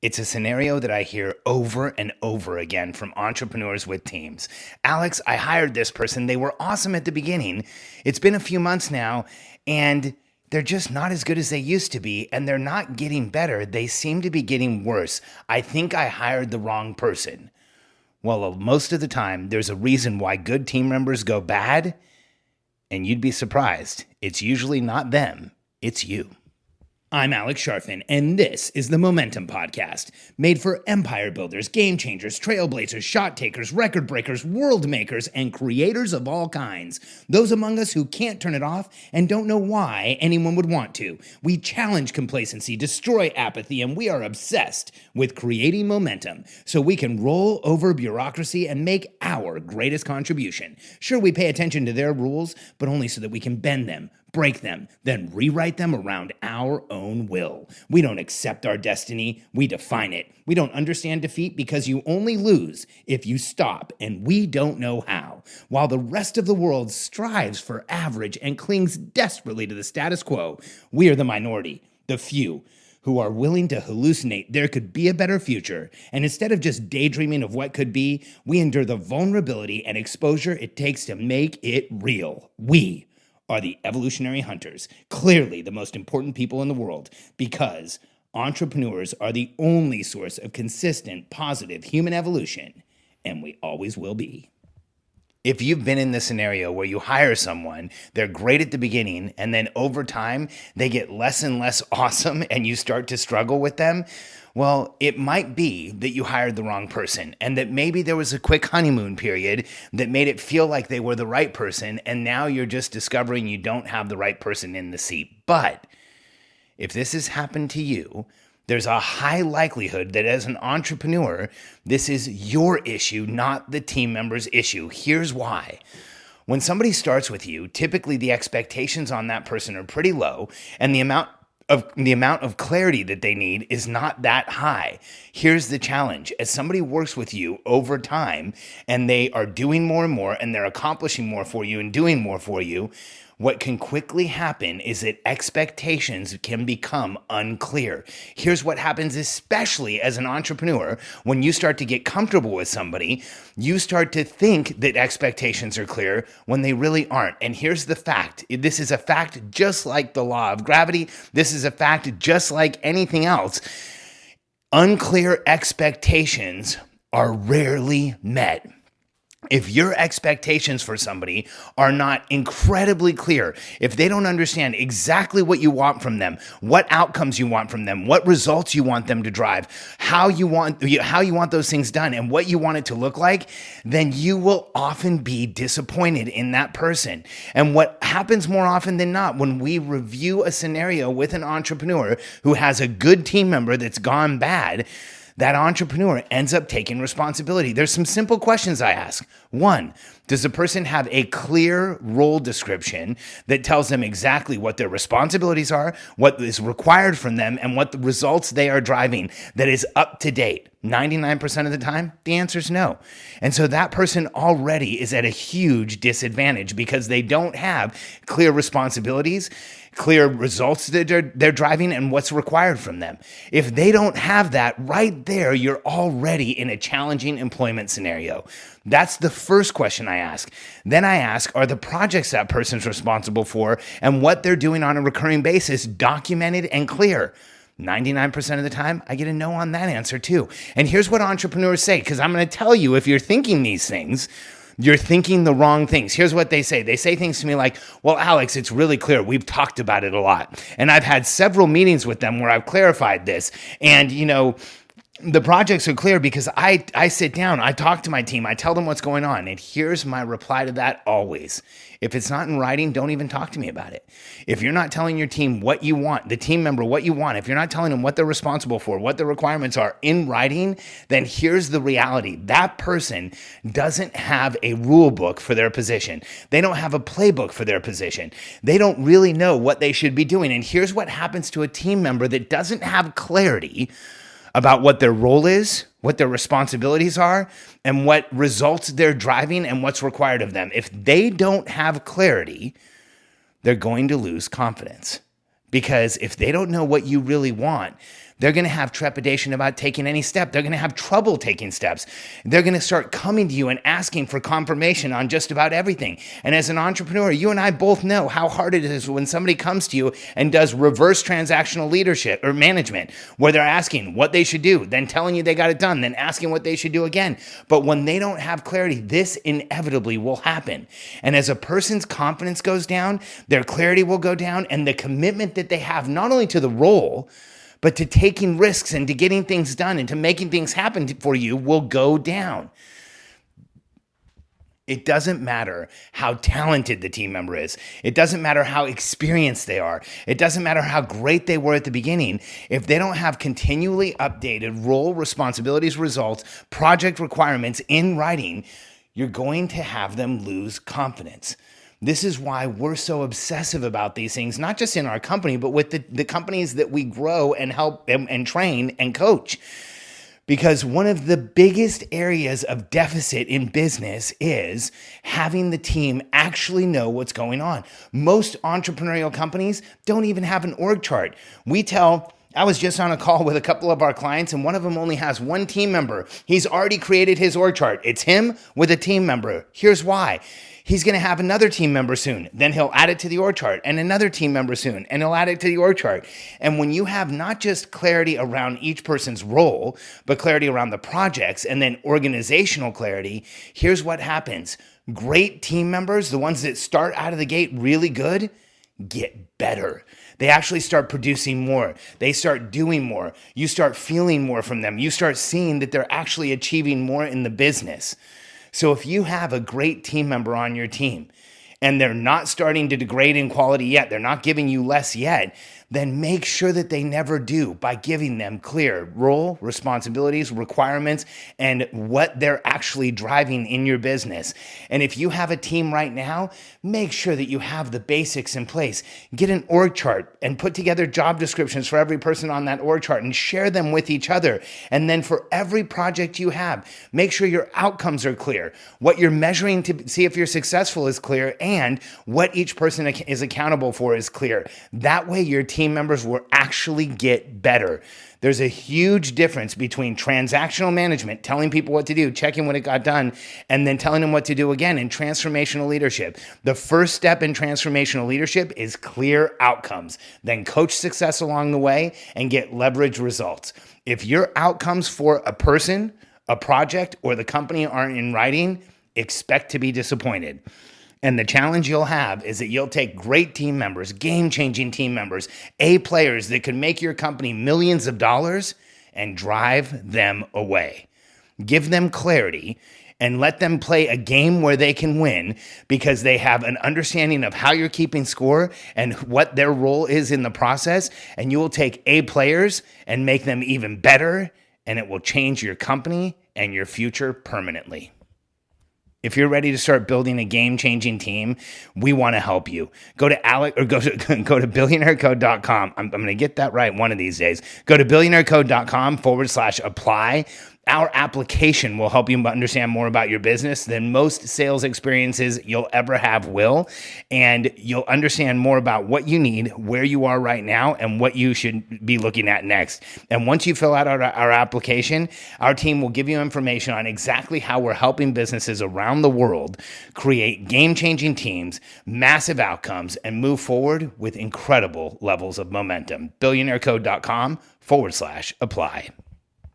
It's a scenario that I hear over and over again from entrepreneurs with teams. Alex, I hired this person. They were awesome at the beginning. It's been a few months now, and they're just not as good as they used to be, and they're not getting better. They seem to be getting worse. I think I hired the wrong person. Well, most of the time, there's a reason why good team members go bad, and you'd be surprised. It's usually not them, it's you. I'm Alex Sharfin, and this is the Momentum Podcast, made for empire builders, game changers, trailblazers, shot takers, record breakers, world makers, and creators of all kinds. Those among us who can't turn it off and don't know why anyone would want to. We challenge complacency, destroy apathy, and we are obsessed with creating momentum so we can roll over bureaucracy and make our greatest contribution. Sure, we pay attention to their rules, but only so that we can bend them, break them, then rewrite them around our own will. We don't accept our destiny, we define it. We don't understand defeat because you only lose if you stop, and we don't know how. While the rest of the world strives for average and clings desperately to the status quo, we are the minority, the few, who are willing to hallucinate there could be a better future, and instead of just daydreaming of what could be, we endure the vulnerability and exposure it takes to make it real. We are the evolutionary hunters, clearly the most important people in the world, because entrepreneurs are the only source of consistent, positive human evolution, and we always will be. If you've been in the scenario where you hire someone, they're great at the beginning, and then over time, they get less and less awesome, and you start to struggle with them, well, it might be that you hired the wrong person, and that maybe there was a quick honeymoon period that made it feel like they were the right person, and now you're just discovering you don't have the right person in the seat. But if this has happened to you, there's a high likelihood that as an entrepreneur, this is your issue, not the team member's issue. Here's why. When somebody starts with you, typically the expectations on that person are pretty low, and the amount of clarity that they need is not that high. Here's the challenge. As somebody works with you over time and they are doing more and more and they're accomplishing more for you and doing more for you, what can quickly happen is that expectations can become unclear. Here's what happens, especially as an entrepreneur. When you start to get comfortable with somebody, you start to think that expectations are clear when they really aren't. And here's the fact. This is a fact just like the law of gravity. This is a fact just like anything else. Unclear expectations are rarely met. If your expectations for somebody are not incredibly clear, if they don't understand exactly what you want from them, what outcomes you want from them, what results you want them to drive, how you want those things done, and what you want it to look like, then you will often be disappointed in that person. And what happens more often than not when we review a scenario with an entrepreneur who has a good team member that's gone bad, that entrepreneur ends up taking responsibility. There's some simple questions I ask. One, does the person have a clear role description that tells them exactly what their responsibilities are, what is required from them, and what the results they are driving that is up to date? 99% of the time, the answer is no. And so that person already is at a huge disadvantage because they don't have clear responsibilities, clear results that they're driving, and what's required from them. If they don't have that, right there, you're already in a challenging employment scenario. That's the first question I ask. Then I ask, are the projects that person's responsible for and what they're doing on a recurring basis documented and clear? 99% of the time, I get a no on that answer too. And here's what entrepreneurs say, because I'm going to tell you, if you're thinking these things, you're thinking the wrong things. Here's what they say. They say things to me like, well, Alex, it's really clear. We've talked about it a lot. And I've had several meetings with them where I've clarified this. And, the projects are clear because I sit down, I talk to my team, I tell them what's going on. And here's my reply to that always. If it's not in writing, don't even talk to me about it. If you're not telling your team what you want, the team member what you want, if you're not telling them what they're responsible for, what the requirements are in writing, then here's the reality. That person doesn't have a rule book for their position. They don't have a playbook for their position. They don't really know what they should be doing. And here's what happens to a team member that doesn't have clarity about what their role is, what their responsibilities are, and what results they're driving and what's required of them. If they don't have clarity, they're going to lose confidence. Because if they don't know what you really want, They're going to have trepidation about taking any step. They're going to have trouble taking steps. They're going to start coming to you and asking for confirmation on just about everything. And as an entrepreneur, you and I both know how hard it is when somebody comes to you and does reverse transactional leadership or management, where they're asking what they should do, then telling you they got it done, then asking what they should do again. But when they don't have clarity, this inevitably will happen. And as a person's confidence goes down, their clarity will go down, and the commitment that they have not only to the role, but to taking risks and to getting things done and to making things happen for you will go down. It doesn't matter how talented the team member is. It doesn't matter how experienced they are. It doesn't matter how great they were at the beginning. If they don't have continually updated role, responsibilities, results, project requirements in writing, you're going to have them lose confidence. This is why we're so obsessive about these things, not just in our company, but with the companies that we grow and help and train and coach. Because one of the biggest areas of deficit in business is having the team actually know what's going on. Most entrepreneurial companies don't even have an org chart. I was just on a call with a couple of our clients, and one of them only has one team member. He's already created his org chart. It's him with a team member. Here's why. He's going to have another team member soon. Then he'll add it to the org chart, and another team member soon, and he'll add it to the org chart. And when you have not just clarity around each person's role, but clarity around the projects and then organizational clarity, here's what happens. Great team members, the ones that start out of the gate really good, get better. They actually start producing more. They start doing more. You start feeling more from them. You start seeing that they're actually achieving more in the business. So if you have a great team member on your team and they're not starting to degrade in quality yet, they're not giving you less yet, then make sure that they never do by giving them clear role, responsibilities, requirements, and what they're actually driving in your business. And if you have a team right now, make sure that you have the basics in place. Get an org chart and put together job descriptions for every person on that org chart and share them with each other. And then for every project you have, make sure your outcomes are clear. What you're measuring to see if you're successful is clear, and what each person is accountable for is clear. That way your team members will actually get better. There's a huge difference between transactional management, telling people what to do, checking when it got done, and then telling them what to do again, and transformational leadership. The first step in transformational leadership is clear outcomes. Then coach success along the way and get leverage results. If your outcomes for a person, a project, or the company aren't in writing, expect to be disappointed. And the challenge you'll have is that you'll take great team members, game-changing team members, A players that could make your company millions of dollars, and drive them away. Give them clarity and let them play a game where they can win because they have an understanding of how you're keeping score and what their role is in the process. And you will take A players and make them even better, and it will change your company and your future permanently. If you're ready to start building a game-changing team, we want to help you. Go to billionairecode.com. I'm going to get that right one of these days. Go to billionairecode.com/apply. Our application will help you understand more about your business than most sales experiences you'll ever have will. And you'll understand more about what you need, where you are right now, and what you should be looking at next. And once you fill out our application, our team will give you information on exactly how we're helping businesses around the world create game-changing teams, massive outcomes, and move forward with incredible levels of momentum. billionairecode.com/apply.